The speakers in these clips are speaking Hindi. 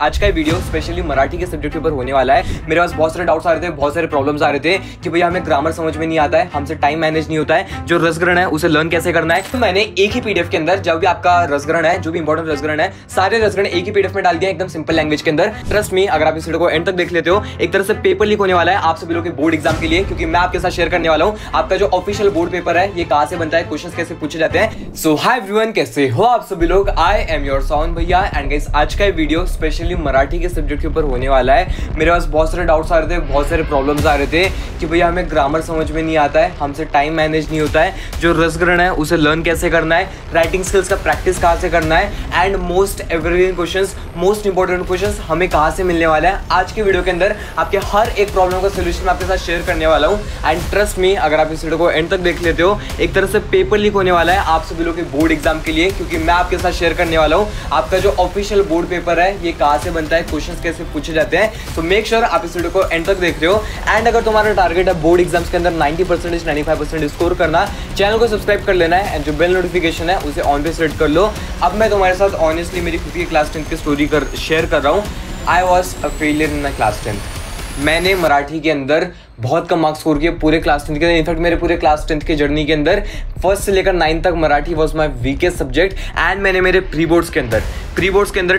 आज का वीडियो स्पेशली मराठी के सब्जेक्ट के ऊपर होने वाला है। मेरे पास बहुत सारे डाउट्स आ रहे थे, बहुत सारे प्रॉब्लम्स आ रहे थे कि भैया हमें ग्रामर समझ में नहीं आता है, हमसे टाइम मैनेज नहीं होता है, जो रसग्रहण है उसे लर्न कैसे करना है। तो मैंने एक ही पीडीएफ के अंदर जब भी आपका रसग्रहण है, जो भी इंपॉर्टेंट रसग्रहण है, सारे रसग्रहण एक ही पीडीएफ में डाल दिया एकदम सिंपल लैंग्वेज के अंदर। ट्रस्ट मी, अगर आप इस वीडियो को एंड तक देख लेते हो, एक तरह से पेपर लीक होने वाला है आप सभी लोगों के बोर्ड एग्जाम के लिए, क्योंकि मैं आपके साथ शेयर करने वाला हूँ आपका जो ऑफिशियल बोर्ड पेपर है, ये कहां से बनता है, क्वेश्चंस कैसे पूछे जाते हैं। सो हाय एवरीवन, कैसे हो आप सभी लोग। आई एम योर साउंड भैया एंड गाइस आज का वीडियो स्पेशली मराठी के सब्जेक्ट के ऊपर होने वाला है। मेरे पास बहुत सारे डाउट्स आ रहे थे, बहुत सारे प्रॉब्लम्स आ रहे थे कि भैया हमें ग्रामर समझ में नहीं आता है, हमसे टाइम मैनेज नहीं होता है, जो रसग्रहण है उसे लर्न कैसे करना है, राइटिंग स्किल्स का प्रैक्टिस कहाँ से करना है, and most evergreen questions, most important questions हमें कहाँ से मिलने वाला है। आज के वीडियो के अंदर आपके हर एक प्रॉब्लम का सोल्यूशन आपके साथ शेयर करने वाला हूँ। एंड ट्रस्ट मी, अगर आप इस वीडियो को एंड तक देख लेते हो, एक तरह से पेपर लीक होने वाला है आप सभी लोगों के बोर्ड एग्जाम के लिए, क्योंकि मैं आपके साथ शेयर करने वाला हूँ आपका जो ऑफिशियल बोर्ड पेपर है, ये कहाँ से बनता है, क्वेश्चंस कैसे पूछे जाते हैं। तो मेक श्योर आप इस वीडियो को एंड तक देख रहे हो। एंड अगर तुम्हारा टारगेट है बोर्ड एग्जाम्स के अंदर 90% 95% स्कोर करना, चैनल को सब्सक्राइब कर लेना है एंड जो बेल नोटिफिकेशन है उसे ऑन पे सेट कर लो। अब मैं तुम्हारे साथ ऑनेस्टली मेरी खुद की क्लास 10th की स्टोरी शेयर कर रहा हूँ। I was a failure in my class 10th। मैंने मराठी के अंदर बहुत कम मार्क्स स्कोर किए पूरे क्लास 10th के अंदर। इनफैक्ट मेरे पूरे क्लास 10th की जर्नी के अंदर फर्स्ट से लेकर 9th तक Marathi was my weakest subject. And मैंने मेरे प्री बोर्ड्स के अंदर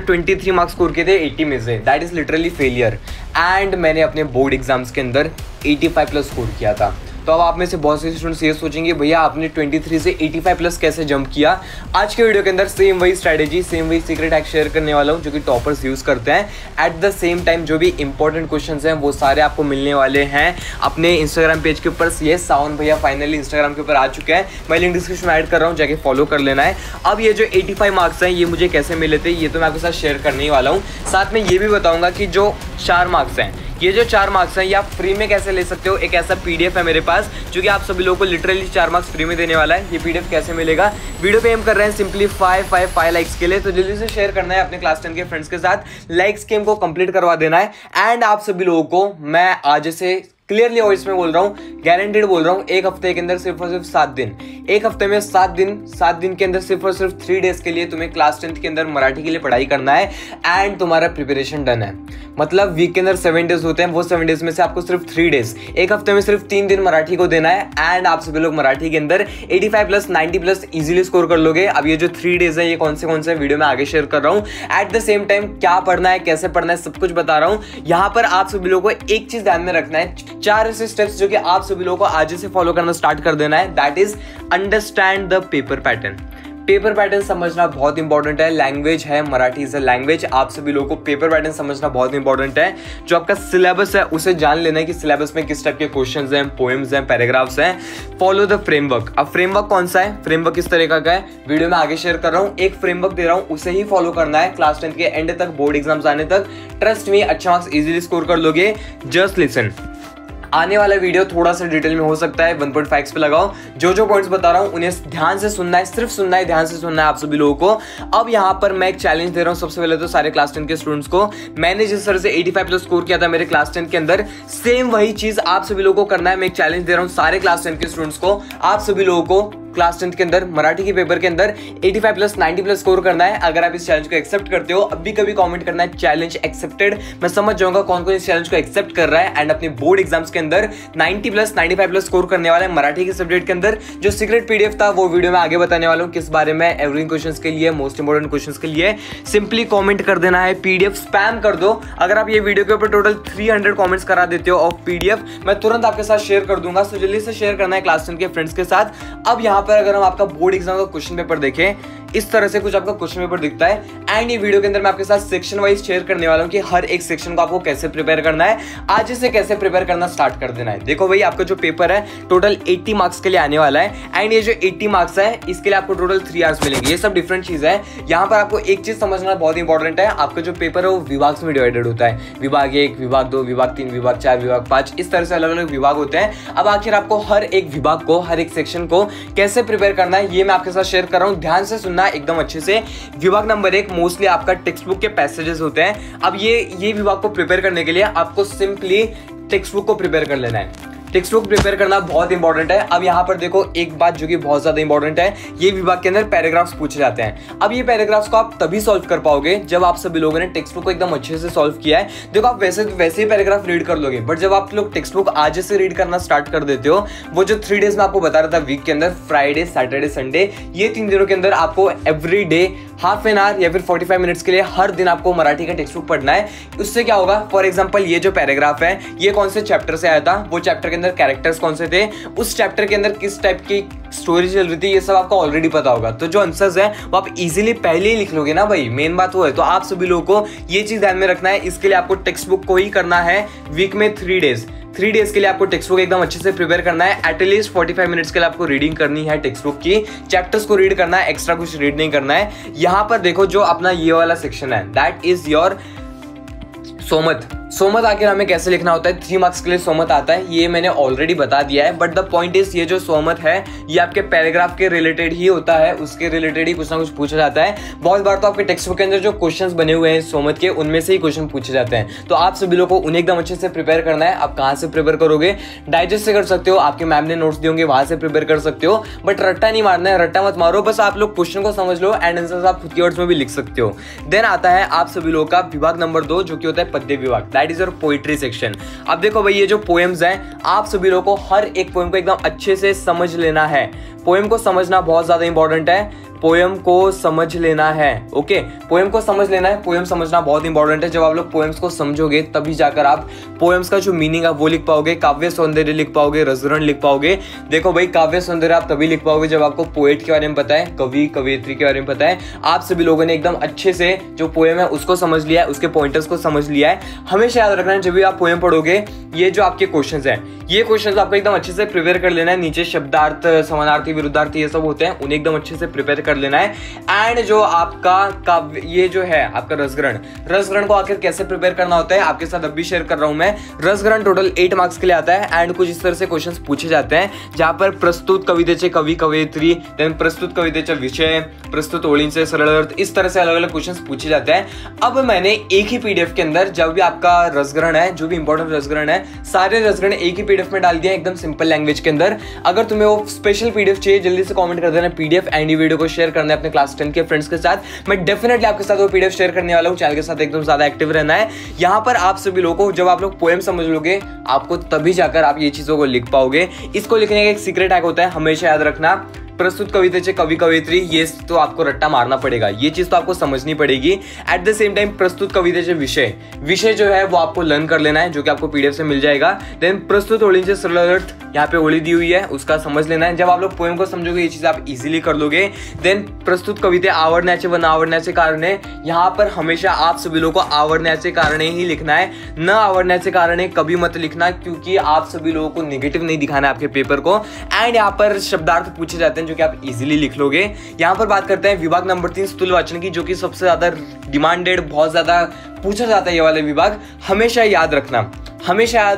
23 मार्क्स स्कोर किए थे 80 में से। That is literally failure. And मैंने अपने बोर्ड एग्जाम्स के अंदर 85 प्लस स्कोर किया था। तो अब आप में से बहुत से स्टूडेंट्स ये सोचेंगे भैया आपने 23 से 85 प्लस कैसे जंप किया। आज के वीडियो के अंदर सेम वही स्ट्रैटेजी, सेम वही सीक्रेट हैक शेयर करने वाला हूँ जो कि टॉपर्स यूज करते हैं। एट द सेम टाइम जो भी इंपॉर्टेंट क्वेश्चंस हैं वो सारे आपको मिलने वाले हैं अपने इंस्टाग्राम पेज के ऊपर। ये साउंड भैया फाइनली इंस्टाग्राम के ऊपर आ चुके हैं, मैं लिंक डिस्क्रिप्शन में ऐड कर रहा हूँ, जाके फॉलो कर लेना है। अब ये जो 85 मार्क्स हैं ये मुझे कैसे मिले थे ये तो मैं आपके साथ शेयर करने ही वाला हूँ। साथ में ये भी बताऊंगा कि जो 4 मार्क्स हैं, ये जो 4 मार्क्स हैं ये आप फ्री में कैसे ले सकते हो। एक ऐसा पीडीएफ है मेरे पास जो कि आप सभी लोगों को लिटरली 4 मार्क्स फ्री में देने वाला है। ये पीडीएफ कैसे मिलेगा, वीडियो पे एम कर रहे हैं सिंपली 5 लाइक्स के लिए, तो जल्दी से शेयर करना है अपने क्लास 10 के फ्रेंड्स के साथ। लाइक्स गेम को कंप्लीट करवा देना है। एंड आप सभी लोगों को मैं आज से क्लियरली वॉइस में बोल रहा हूँ, गारंटेड बोल रहा हूँ, एक हफ्ते के अंदर सिर्फ और सिर्फ 7 दिन, एक हफ्ते में 7 दिन के अंदर सिर्फ और सिर्फ 3 डेज के लिए तुम्हें क्लास 10th के अंदर मराठी के लिए पढ़ाई करना है। एंड तुम्हारा प्रिपरेशन डन है। मतलब वीक के अंदर 7 डेज होते हैं, वो 7 डेज में से आपको सिर्फ 3 डेज, एक हफ्ते में सिर्फ 3 दिन मराठी को देना है। एंड आप सभी लोग मराठी के अंदर 85 प्लस 90 प्लस इजीली स्कोर कर लोगे। अब ये जो 3 डेज है ये कौन से वीडियो में आगे शेयर कर रहा हूँ। एट द सेम टाइम क्या पढ़ना है, कैसे पढ़ना है, सब कुछ बता रहा हूँ। यहाँ पर आप सभी लोगों को एक चीज ध्यान में रखना है, 4 ऐसे स्टेप्स जो कि आप सभी लोगों को आज से फॉलो करना स्टार्ट कर देना है। That is understand the paper pattern. Paper pattern समझना बहुत इंपॉर्टेंट है। लैंग्वेज है, मराठी इज अ लैंग्वेज। आप सभी लोगों को पेपर पैटर्न समझना बहुत इंपॉर्टेंट है। जो आपका सिलेबस है उसे जान लेना है कि सिलेबस में किस टाइप के क्वेश्चंस हैं, पोएम्स हैं, पैराग्राफ्स हैं। Follow the framework. अब फ्रेमवर्क कौन सा है, फ्रेमवर्क किस तरीका का है, वीडियो में आगे शेयर कर रहा हूँ। एक फ्रेमवर्क दे रहा हूँ, उसे ही फॉलो करना है क्लास 10 के एंड तक, बोर्ड एग्जाम्स आने तक। ट्रस्ट मी, अच्छा मार्क्स इजीली स्कोर कर लोगे। Just listen. आने वाला वीडियो थोड़ा सा डिटेल में हो सकता है, 1.5 पे लगाओ। जो पॉइंट्स बता रहा हूं उन्हें ध्यान से सुनना है, सिर्फ सुनना है, ध्यान से सुनना है आप सभी लोगों को। अब यहां पर मैं एक चैलेंज दे रहा हूं सबसे पहले तो सारे क्लास 10 के स्टूडेंट्स को। मैंने जिस तरह से 85 प्लस स्कोर किया था मेरे क्लास 10 के अंदर, सेम वही चीज आप सभी लोगों को करना है। मैं एक चैलेंज दे रहा हूं सारे क्लास 10 के स्टूडेंट्स को। आप सभी लोगों को क्लास 10th के अंदर मराठी के पेपर के अंदर 85 प्लस 90 प्लस स्कोर करना है। अगर आप इस चैलेंज को एक्सेप्ट करते हो, अब भी कभी कमेंट करना है चैलेंज एक्सेप्टेड। मैं समझ जाऊंगा कौन कौन इस चैलेंज को एक्सेप्ट कर रहा है। एंड अपने बोर्ड एग्जाम्स के अंदर 90 प्लस 95 प्लस स्कोर करने वाला है मराठी के सब्जेक्ट के अंदर। जो सीक्रेट पीडीएफ था वो वीडियो में आगे बताने वाला हूँ किस बारे में, एवरीथिंग क्वेश्चंस के लिए, मोस्ट इंपोर्टेंट क्वेश्चंस के लिए। सिंपली कमेंट कर देना है, पीडीएफ स्पैम कर दो। अगर आप ये वीडियो के ऊपर टोटल 300 कमेंट्स करा देते हो ऑफ पीडीएफ, मैं तुरंत आपके साथ शेयर कर दूंगा। सो जल्दी से शेयर करना है क्लास 10 के फ्रेंड्स के साथ। अब यहाँ पर अगर हम आपका बोर्ड एग्जाम का क्वेश्चन पेपर देखें, इस तरह से कुछ आपका क्वेश्चन पेपर दिखता है। एंड ये वीडियो के अंदर मैं आपके साथ सेक्शन वाइज शेयर करने वाला हूं कि हर एक सेक्शन को आपको कैसे प्रिपेयर करना है, आज से कैसे प्रिपेयर करना स्टार्ट कर देना है। देखो भाई, आपका जो पेपर है टोटल 80 मार्क्स के लिए आने वाला है। एंड ये जो 80 मार्क्स है इसके लिए आपको टोटल 3 आवर्स मिलेंगे। ये सब डिफरेंट चीज है। यहाँ पर आपको एक चीज समझना बहुत इंपॉर्टेंट है, आपका जो पेपर है वो विभाग में डिवाइडेड होता है। विभाग 1, विभाग 2, विभाग 3, विभाग 4, विभाग 5, इस तरह से अलग अलग विभाग होते हैं। अब आखिर आपको हर एक विभाग को, हर एक सेक्शन को कैसे प्रिपेयर करना है ये मैं आपके साथ शेयर कर रहा हूँ। ध्यान से सुनना एकदम अच्छे से। विभाग नंबर 1 मोस्टली आपका टेक्स्ट बुक के पैसेजेस होते हैं। अब ये विभाग को प्रिपेयर करने के लिए आपको सिंपली टेक्स्ट बुक को प्रिपेयर कर लेना है। टेक्स्ट बुक प्रिपेयर करना बहुत इंपॉर्टेंट है। अब यहाँ पर देखो एक बात जो कि बहुत ज्यादा इंपॉर्टेंट है, ये विभाग के अंदर पैराग्राफ्स पूछे जाते हैं। अब ये पैराग्राफ्स को आप तभी सॉल्व कर पाओगे जब आप सभी लोगों ने टेक्स्ट बुक को एकदम अच्छे से सॉल्व किया है। देखो आप वैसे ही पैराग्राफ रीड कर लोगे, बट जब आप लोग टेक्स्ट बुक आज से रीड करना स्टार्ट कर देते हो, वो जो 3 डेज में आपको बता रहा था वीक के अंदर, फ्राइडे सैटरडे संडे, ये 3 दिनों के अंदर आपको every day half an hour या फिर 45 मिनट्स के लिए हर दिन आपको मराठी का टेक्स्ट बुक पढ़ना है। उससे क्या होगा, फॉर एग्जांपल ये जो पैराग्राफ है ये कौन से चैप्टर से आया था, वो चैप्टर के अंदर कैरेक्टर्स कौन से थे, उस चैप्टर के अंदर किस टाइप की स्टोरी चल रही थी, ये सब आपको ऑलरेडी पता होगा। तो जो आंसर्स है वो आप इजीली पहले ही लिख लोगे ना भाई, मेन बात वो है। तो आप सभी लोगों को ये चीज ध्यान में रखना है। इसके लिए आपको टेक्स्ट बुक को ही करना है वीक में 3 डेज के लिए आपको टेक्स्ट बुक एकदम अच्छे से प्रिपेयर करना है। एटलीस्ट 45 मिनट्स के लिए आपको रीडिंग करनी है टेक्स्ट बुक की, चैप्टर्स को रीड करना है, एक्स्ट्रा कुछ रीड नहीं करना है। यहां पर देखो जो अपना ये वाला सेक्शन है, दैट इज योर सोमत आखिर हमें कैसे लिखना होता है, 3 मार्क्स के लिए सोमत आता है, ये मैंने ऑलरेडी बता दिया है। बट द पॉइंट इज, ये जो सोमत है ये आपके पैराग्राफ के रिलेटेड ही होता है, उसके रिलेटेड ही कुछ ना कुछ पूछा जाता है। बहुत बार तो आपके टेक्स्ट बुक के अंदर जो क्वेश्चंस बने हुए हैं सोमत के, उनमें से ही क्वेश्चन पूछे जाते हैं। तो आप सभी लोगों को उन्हें एकदम अच्छे से प्रिपेयर करना है। आप कहाँ से प्रिपेयर करोगे, डाइजेस्ट से कर सकते हो, आपके मैम ने नोट्स दिए होंगे वहां से प्रिपेयर कर सकते हो, बट रट्टा नहीं मारना है, रट्टा मत मारो, बस आप लोग क्वेश्चन को समझ लो एंड आंसर आप खुद की वर्ड्स में भी लिख सकते हो। देन आता है आप सभी लोगों का विभाग नंबर 2 जो कि होता है पद्य विभाग, that is your poetry section. अब देखो भाई ये जो पोएम्स हैं, आप सभी लोगों को हर एक पोएम को एकदम अच्छे से समझ लेना है। पोएम को समझना बहुत ज्यादा इंपॉर्टेंट है, पोएम को समझ लेना है। ओके, पोएम को समझ लेना है, पोएम समझना बहुत इंपॉर्टेंट है। जब आप लोग पोएम्स को समझोगे तभी जाकर आप पोएम्स का जो मीनिंग है वो लिख पाओगे, काव्य सौंदर्य लिख पाओगे, रसग्रहण लिख पाओगे। देखो भाई काव्य सौंदर्य आप तभी लिख पाओगे जब आपको पोएट के बारे में पता है, कवि कवयित्री के बारे में पता है। आप सभी लोगों ने एकदम अच्छे से जो पोएम है उसको समझ लिया है, उसके पॉइंटर्स को समझ लिया है। हमेशा याद रखना है जब भी आप पोएम पढ़ोगे, ये जो आपके क्वेश्चंस हैं, ये क्वेश्चंस आपको एकदम अच्छे से प्रिपेयर कर लेना है। नीचे शब्दार्थ, समानार्थी, विरुद्धार्थी ये सब होते हैं, उन्हें एकदम अच्छे से प्रिपेयर कर लेना है। एंड जो आपका काव्य, ये जो है आपका रसग्रहण को आखिर कैसे प्रिपेयर करना होता है आपके साथ अभी शेयर कर रहा हूं मैं। रसग्रहण टोटल 8 मार्क्स के लिए आता है एंड कुछ इस तरह से क्वेश्चंस पूछे जाते हैं, जहां पर प्रस्तुत कवितेचे कवि कवयित्री, देन प्रस्तुत कवितेचा विषय, प्रस्तुत ओळींचे सरल अर्थ, इस तरह से अलग अलग क्वेश्चंस पूछे जाते हैं। अब मैंने एक ही पीडीएफ के अंदर जब भी आपका रसग्रहण है, जो भी इंपॉर्टेंट रसग्रहण है, सारे रसग्रहण एक ही पीडीएफ में डाल दिया एकदम सिंपल लैंग्वेज के अंदर। अगर तुम्हें वो स्पेशल पीडीएफ चाहिए जल्दी से कमेंट कर देना पीडीएफ एंड ये वीडियो को शेयर करना है अपने क्लास 10 के फ्रेंड्स के साथ। मैं डेफिनेटली आपके साथ वो पीडीएफ शेयर करने वाला हूं। चैनल के साथ एकदम ज्यादा एक्टिव रहना है। यहां पर आप सभी लोगों को जब आप लोग पोएम समझ लोगे, आपको तभी जाकर आप ये चीजों को लिख पाओगे। इसको लिखने का एक सीक्रेट हैक होता है, हमेशा याद रखना, प्रस्तुत कवितेचे कवि कवयित्री, ये तो आपको रट्टा मारना पड़ेगा, ये चीज तो आपको समझनी पड़ेगी। एट द सेम टाइम प्रस्तुत कवितेचे विषय जो है वो आपको लर्न कर लेना है, जो कि आपको पीडीएफ से मिल जाएगा। देन प्रस्तुत ओळींचे सरल अर्थ, यहाँ पे ओळी दी हुई है, उसका समझ लेना है। जब आप लोग पोएम को समझोगे ये चीज आप इजीली कर लोगे। देन प्रस्तुत कविते आवडण्याचे व न आवडण्याचे कारणे, यहाँ पर हमेशा आप सभी लोगों को आवडण्याचे कारणे ही लिखना है, न आवडण्याचे कारणे कभी मत लिखना, क्योंकि आप सभी लोगों को नेगेटिव नहीं दिखाना है आपके पेपर को। एंड यहाँ पर शब्दार्थ पूछे जाते हैं जो कि आप इजीली लिख लोगे। यहां पर बात करते हैं विभाग नंबर 3 स्थूल वाचन की, जो कि सबसे ज्यादा डिमांडेड, बहुत ज्यादा पूछा जाता है ये वाले विभाग। हमेशा याद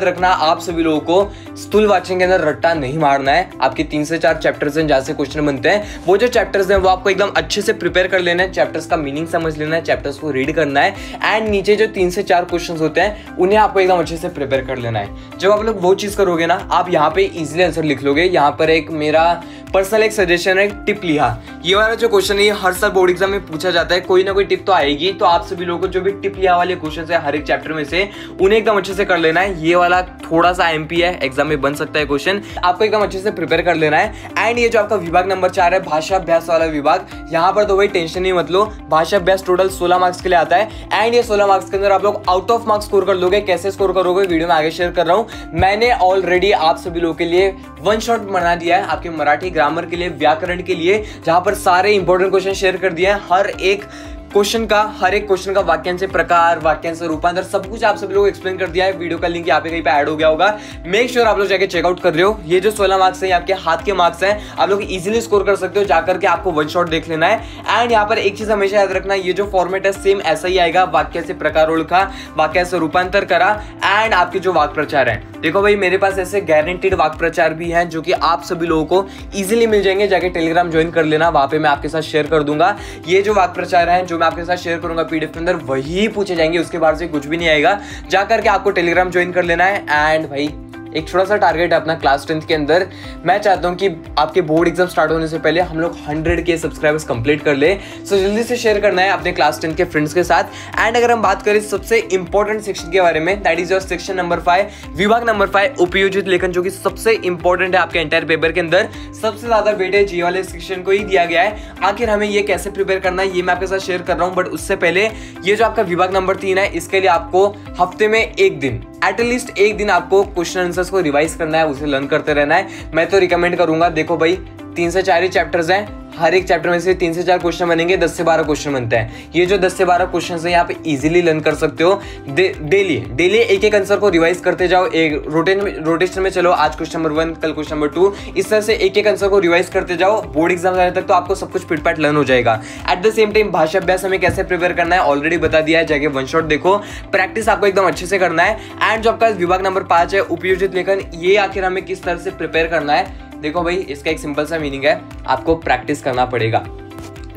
रखना आप सभी लोगों को स्थूल वाचन के अंदर रट्टा नहीं मारना है। आपके 3 से 4 चैप्टर्स हैं जहां से क्वेश्चन बनते हैं, वो जो चैप्टर्स हैं वो आपको एकदम अच्छे से प्रिपेयर कर लेना है, चैप्टर्स का मीनिंग समझ लेना है, चैप्टर्स को रीड करना है। एंड नीचे जो 3 से 4 क्वेश्चंस होते हैं उन्हें आपको एकदम अच्छे से प्रिपेयर कर लेना है। जब आप लोग वो चीज करोगे ना, आप यहाँ पे इजिली आंसर लिख लोगे। यहाँ पर एक मेरा पर्सनल एक सजेशन है, टिप लिहा, ये वाला जो क्वेश्चन है हर साल बोर्ड एग्जाम में पूछा जाता है, कोई ना कोई टिप तो आएगी। तो आप सभी लोगों को जो भी टिप लिहा वाले क्वेश्चन है हर एक चैप्टर में से, उन्हें एकदम अच्छे से कर लेना है। ये वाला थोड़ा सा एमपी है, एग्जाम में बन सकता है क्वेश्चन, आपको एकदम अच्छे से प्रिपेयर कर लेना है। एंड ये जो आपका विभाग नंबर 4 है, भाषा अभ्यास वाला विभाग, यहाँ पर तो भाई टेंशन नहीं मत लो, भाषा अभ्यास टोटल 16 मार्क्स के लिए आता है। एंड ये 16 मार्क्स के अंदर आप लोग आउट ऑफ मार्क्स स्कोर कर लोगे। कैसे स्कोर करोगे वीडियो में आगे शेयर कर रहा हूं। मैंने ऑलरेडी आप सभी लोगों के लिए 1 शॉट बना दिया है, आपके मराठी ग्रामर के लिए, व्याकरण के लिए, जहां पर सारे इंपॉर्टेंट क्वेश्चन शेयर कर दिया है। हर एक क्वेश्चन का वाक्यांश प्रकार, वाक्यांश रूपांतर, सब कुछ आप सभी लोग एक्सप्लेन कर दिया है। वीडियो का लिंक यहाँ पे कहीं पे ऐड हो गया होगा, मेक श्योर आप लोग जाके चेकआउट कर रहे हो। ये जो 16 मार्क्स हैं आपके हाथ के मार्क्स हैं, आप लोग इजीली स्कोर कर सकते हो, जाकर के आपको 1 शॉट देख लेना है। एंड यहाँ पर एक चीज हमेशा याद रखना, ये जो फॉर्मेट है सेम ऐसा ही आएगा, वाक्य से प्रकार ओळखा, वाक्य से रूपांतर करा, एंड आपके जो वाक्य प्रचार है, देखो भाई मेरे पास ऐसे गारंटीड वाक्य प्रचार भी हैं जो कि आप सभी लोगों को इजीली मिल जाएंगे। जाके टेलीग्राम ज्वाइन कर लेना, वहां पे मैं आपके साथ शेयर कर दूंगा। ये जो वाक्य प्रचार है जो मैं आपके साथ शेयर करूंगा पीडीएफ के अंदर, वही पूछे जाएंगे, उसके बाहर से कुछ भी नहीं आएगा। जाकर के आपको टेलीग्राम ज्वाइन कर लेना है। एंड भाई एक छोटा सा टारगेट है अपना क्लास 10th के अंदर। मैं चाहता हूं कि आपके बोर्ड एग्जाम स्टार्ट होने से पहले हम लोग 100K सब्सक्राइबर्स कंप्लीट कर ले। सो जल्दी से शेयर करना है अपने क्लास 10 के फ्रेंड्स के साथ। एंड अगर हम बात करें सबसे इंपॉर्टेंट सेक्शन के बारे में, that is your section number 5, विभाग नंबर 5 उपयोजित लेखन, जो कि सबसे इंपॉर्टेंट है आपके एंटायर पेपर के अंदर। सबसे ज्यादा वेटेज ये वाले सेक्शन को ही दिया गया है। आखिर हमें ये कैसे प्रिपेयर करना है ये मैं आपके साथ शेयर कर रहा हूं, बट उससे पहले ये जो आपका विभाग नंबर 3 है, इसके लिए आपको हफ्ते में एक दिन, एटलीस्ट एक दिन आपको क्वेश्चन आंसर्स को रिवाइज करना है, उसे लर्न करते रहना है। मैं तो रिकमेंड करूंगा, देखो भाई 3 से 4 ही चैप्टर्स हैं, हर एक चैप्टर में से 3 से 4 क्वेश्चन बनेंगे, 10 से 12 क्वेश्चन बनते हैं। ये जो 10 से 12 क्वेश्चन है यहाँ पे इजीली लर्न कर सकते हो। डेली एक एक आंसर को रिवाइज करते जाओ, एक रोटेशन में चलो, आज क्वेश्चन नंबर 1, कल क्वेश्चन नंबर 2, इस तरह से एक एक आंसर को रिवाइज करते जाओ। बोर्ड एग्जाम आने तक तो आपको सब कुछ पिट-पैट लर्न हो जाएगा। एट द सेम टाइम भाषा अभ्यास हमें कैसे प्रिपेयर करना है ऑलरेडी बता दिया है, जाके वन शॉट देखो। प्रैक्टिस आपको एकदम अच्छे से करना है। एंड जो आपका विभाग नंबर 5 है उपयोजित लेखन, ये आखिर हमें किस तरह से प्रिपेयर करना है, देखो भाई इसका एक सिंपल सा मीनिंग है, आपको प्रैक्टिस करना पड़ेगा।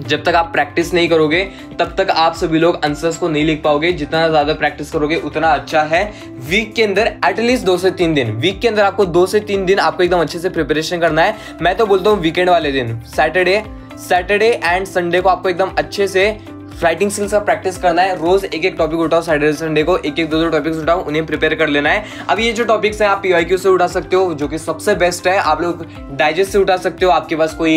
जब तक आप प्रैक्टिस नहीं करोगे तब तक आप सभी लोग आंसर्स को नहीं लिख पाओगे। जितना ज्यादा प्रैक्टिस करोगे उतना अच्छा है। वीक के अंदर एटलीस्ट 2 से 3 दिन, वीक के अंदर आपको 2 से 3 दिन आपको एकदम अच्छे से प्रिपरेशन करना है। मैं तो बोलता हूँ वीकेंड वाले दिन, सैटरडे एंड संडे को आपको एकदम अच्छे से राइटिंग स्किल्स का प्रैक्टिस करना है। रोज एक एक टॉपिक उठाओ, सैटरडे संडे को एक एक 2 टॉपिक्स उठाओ, उन्हें प्रिपेयर कर लेना है। अब ये जो टॉपिक्स हैं आप PYQ से उठा सकते हो, जो कि सबसे बेस्ट है। आप लोग डाइजेस्ट से उठा सकते हो, आपके पास कोई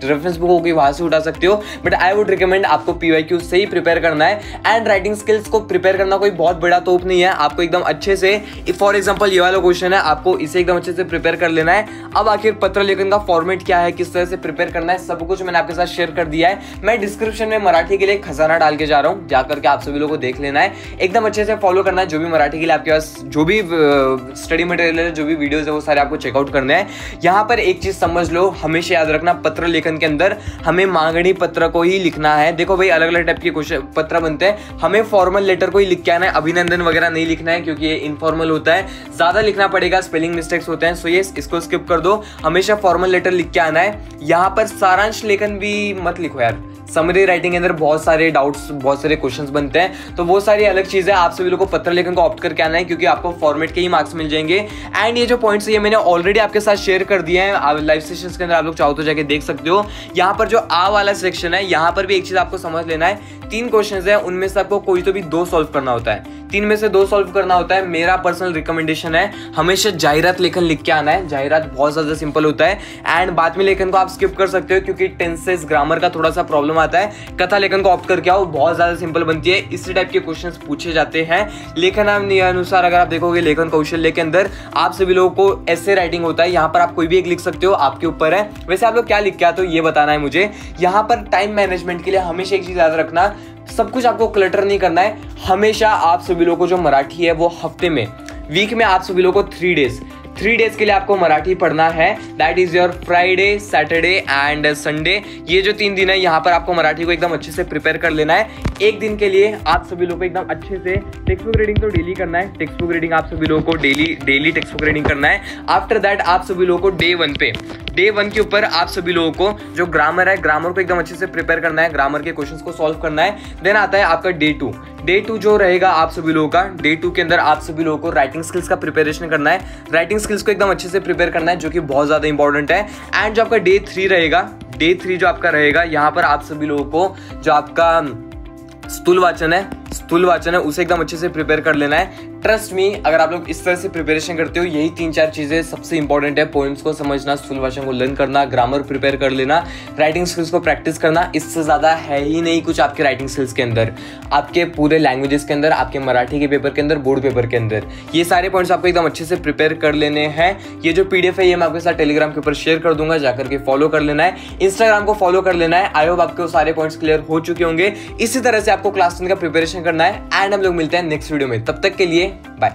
रेफरेंस बुक होगी वहां से उठा सकते हो, बट आई वुड रिकमेंड आपको PYQ से ही प्रिपेयर करना है। एंड राइटिंग स्किल्स को प्रिपेयर करना कोई बहुत बड़ा तोप नहीं है, आपको एकदम अच्छे से, फॉर एग्जाम्पल ये वाला क्वेश्चन है, आपको इसे एकदम अच्छे से प्रिपेयर कर लेना है। अब आखिर पत्र लेखन का फॉर्मेट क्या है, किस तरह से प्रिपेयर करना है, सब कुछ मैंने आपके साथ शेयर कर दिया है। मैं डिस्क्रिप्शन में मराठी के लिए खजाना डाल के जा रहा हूँ, जाकर के आप सभी लोगों को देख लेना है, एकदम अच्छे से फॉलो करना है। जो भी मराठी के लिए आपके पास जो भी स्टडी मटेरियल है, जो भी वीडियोस है, वो सारे आपको चेकआउट करने हैं। यहाँ पर एक चीज समझ लो, हमेशा याद रखना, पत्र लेखन के अंदर हमें मांगनी पत्र को ही लिखना है। देखो भाई अलग अलग टाइप के क्वेश्चन पत्र बनते हैं, हमें फॉर्मल लेटर को ही लिख के आना है, अभिनंदन वगैरह नहीं लिखना है, क्योंकि ये इनफॉर्मल होता है, ज्यादा लिखना पड़ेगा, स्पेलिंग मिस्टेक्स होते हैं। सो ये इसको स्किप कर दो, हमेशा फॉर्मल लेटर लिख के आना है। यहाँ पर सारांश लेखन भी मत लिखो यार, समरी राइटिंग के अंदर बहुत सारे डाउट्स, बहुत सारे क्वेश्चंस बनते हैं, तो वो सारी अलग चीज है। आप सभी लोगों को पत्र लेखन को ऑप्ट करके आना है, क्योंकि आपको फॉर्मेट के ही मार्क्स मिल जाएंगे। एंड ये जो पॉइंट्स है ये मैंने ऑलरेडी आपके साथ शेयर कर दिए हैं लाइव सेशंस के अंदर, आप लोग चाहो तो जाके देख सकते हो। यहाँ पर जो आ वाला सेक्शन है, यहाँ पर भी एक चीज आपको समझ लेना है, 3 क्वेश्चंस है, उनमें से आपको कोई तो भी 2 सॉल्व करना होता है, 3 में से 2 सॉल्व करना होता है। मेरा पर्सनल रिकमेंडेशन है हमेशा जाहिरात लेखन लिख के आना है, जाहिरात बहुत ज्यादा सिंपल होता है। एंड बाद में लेखन को आप स्किप कर सकते हो, क्योंकि टेंसेस ग्रामर का थोड़ा सा प्रॉब्लम आता है। कथा लेखन को ऑप्ट करके आओ, बहुत ज्यादा सिंपल बनती है, इसी टाइप के क्वेश्चंस पूछे जाते हैं। लेखन अनुसार अगर आप देखोगे लेखन कौशल्य के अंदर आप सभी लोगों को ऐसे राइटिंग होता है, यहाँ पर आप कोई भी एक लिख सकते हो, आपके ऊपर है। वैसे आप लोग क्या लिख के आते हो ये बताना है मुझे। यहाँ पर टाइम मैनेजमेंट के लिए हमेशा एक चीज याद रखना, सब कुछ आपको क्लटर नहीं करना है। हमेशा आप सभी लोगों को जो मराठी है वो हफ्ते में, वीक में आप सभी लोगों को 3 डेज के लिए आपको मराठी पढ़ना है। That is your Friday, Saturday and Sunday. ये जो 3 दिन है यहाँ पर आपको मराठी को एकदम अच्छे से प्रिपेयर कर लेना है। एक दिन के लिए आप सभी लोगों को एकदम अच्छे से टेक्स्ट बुक रीडिंग तो डेली करना है, टेक्स्ट बुक रीडिंग आप सभी लोगों को डेली टेक्स्ट बुक रीडिंग करना है। आफ्टर दैट आप सभी लोगों को डे 1 के ऊपर आप सभी लोगों को जो ग्रामर है, ग्रामर को एकदम अच्छे से प्रिपेयर करना है, ग्रामर के क्वेश्चंस को सॉल्व करना है। देन आता है आपका डे 2 जो रहेगा आप सभी लोगों का, डे 2 के अंदर आप सभी लोगों को राइटिंग स्किल्स का प्रिपरेशन करना है, राइटिंग स्किल्स को एकदम अच्छे से प्रिपेयर करना है, जो कि बहुत ज्यादा इंपॉर्टेंट है। एंड जो आपका डे 3 रहेगा, डे 3 जो आपका रहेगा, यहाँ पर आप सभी लोगों को जो आपका स्थूल वाचन है उसे एकदम अच्छे से प्रिपेयर कर लेना है। ट्रस्ट मी, अगर आप लोग इस तरह से प्रिपरेशन करते हो, यही 3-4 चीजें सबसे इंपॉर्टेंट है। पॉइंट्स को समझना, स्थूल वाचन को लर्न करना, ग्रामर प्रिपेयर कर लेना, राइटिंग स्किल्स को प्रैक्टिस करना, इससे ज्यादा है ही नहीं कुछ आपके राइटिंग स्किल्स के अंदर, आपके पूरे लैंग्वेजेस के अंदर, आपके मराठी के पेपर के अंदर, बोर्ड पेपर के अंदर। ये सारे पॉइंट्स आपको एकदम अच्छे से प्रिपेयर कर लेने हैं। ये जो PDF है ये मैं आपके साथ टेलीग्राम के ऊपर शेयर कर दूंगा, जाकर के फॉलो कर लेना है, इंस्टाग्राम को फॉलो कर लेना है। आई होप आपके सारे पॉइंट्स क्लियर हो चुके होंगे। इसी तरह से आपको क्लास 10 का प्रिपरेशन करना है। एंड हम लोग मिलते हैं नेक्स्ट वीडियो में, तब तक के लिए बाय।